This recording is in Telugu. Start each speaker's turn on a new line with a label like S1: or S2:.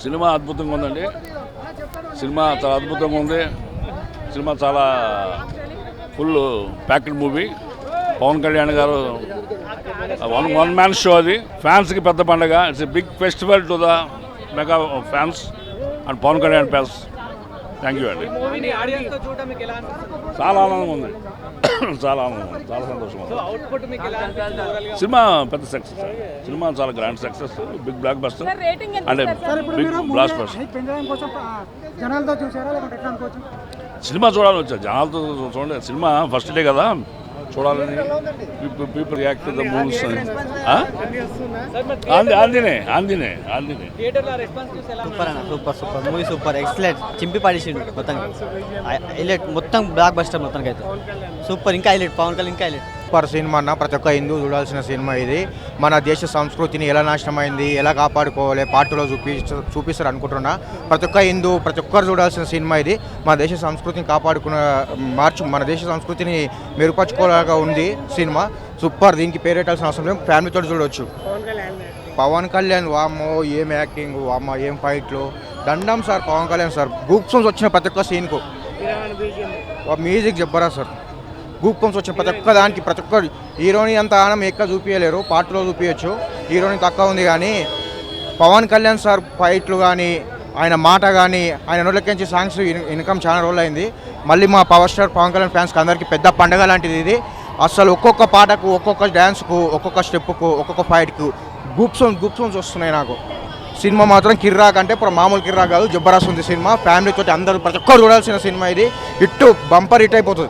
S1: సినిమా అద్భుతంగా ఉందండి. సినిమా చాలా అద్భుతంగా ఉంది. సినిమా చాలా full packed movie. Pawan Kalyan గారు వన్ మ్యాన్ షో. అది ఫ్యాన్స్కి పెద్ద పండుగ. It's a big festival to the mega fans and Pawan Kalyan fans. Thank you అండి. చాలా ఆనందంగా ఉంది. చాలా ఆనందం, చాలా సంతోషం. సినిమా పెద్ద సక్సెస్. సినిమా చాలా grand success, big blockbuster అంటే బిగ్ బ్లాక్ బస్టర్. సినిమా చూడాలని వచ్చా, జనాలతో చూడండి. సినిమా ఫస్ట్ డే కదా, చూడాలని పీపుల్ యాక్ట్ ద మూవ్స్. ఆందినే
S2: సూపర్ మూవీ, సూపర్ ఎక్సలెంట్. చింపి పడేసిండు మొత్తం. హైలైట్ మొత్తం బ్లాక్ బస్టర్ మొత్తానికి అయితే సూపర్. ఇంకా హైలైట్ పవన్ కళ్యాణ్, ఇంకా హైలైట్.
S3: సూపర్ సినిమా అన్న, ప్రతి ఒక్క హిందూ చూడాల్సిన సినిమా ఇది. మన దేశ సంస్కృతిని ఎలా నాశనమైంది, ఎలా కాపాడుకోవాలి పార్టీలో చూపిస్తారు అనుకుంటున్నా. ప్రతి ఒక్క హిందూ, ప్రతి ఒక్కరు చూడాల్సిన సినిమా ఇది. మన దేశ సంస్కృతిని మన దేశ సంస్కృతిని మెరుగుపరచుకోలాగా ఉంది సినిమా. సూపర్. దీనికి పేరెట్టాల్సిన అవసరం లేదు, ఫ్యామిలీతో చూడవచ్చు. పవన్ కళ్యాణ్ వామ్మో ఏం యాక్టింగ్, వామ్మ ఏం ఫైట్లు. దండం సార్ పవన్ కళ్యాణ్ సార్. గూప్ సాంగ్స్ వచ్చిన ప్రతి ఒక్క సీన్కు మ్యూజిక్ చెప్పరా సార్. గూప్ సాంగ్స్ వచ్చిన ప్రతి ఒక్క దానికి, ప్రతి ఒక్క హీరోని అంత ఆనం ఎక్క చూపించలేరు, పార్టీలో చూపించచ్చు. హీరోని తక్కువ ఉంది కానీ పవన్ కళ్యాణ్ సార్ ఫైట్లు కానీ, ఆయన మాట కానీ, ఆయన నోట్లకించి సాంగ్స్ ఇన్కమ్ చాలా రోజులు అయింది. మళ్ళీ మా పవర్ స్టార్ పవన్ కళ్యాణ్ ఫ్యాన్స్కి అందరికీ పెద్ద పండగ లాంటిది ఇది. అసలు ఒక్కొక్క పాటకు, ఒక్కొక్క డ్యాన్స్కు, ఒక్కొక్క స్టెప్పుకు, ఒక్కొక్క ఫైట్కు గూప్ సాంగ్స్ వస్తున్నాయి నాకు. సినిమా మాత్రం కిర్రాక్ అంటే ఇప్పుడు మామూలు కిర్రాక్ కాదు, జబర్దస్త్ ఉంది సినిమా. ఫ్యామిలీతో అందరూ ప్రతి ఒక్కరు చూడాల్సిన సినిమా ఇది. బంపర్ హిట్ అయిపోతుంది.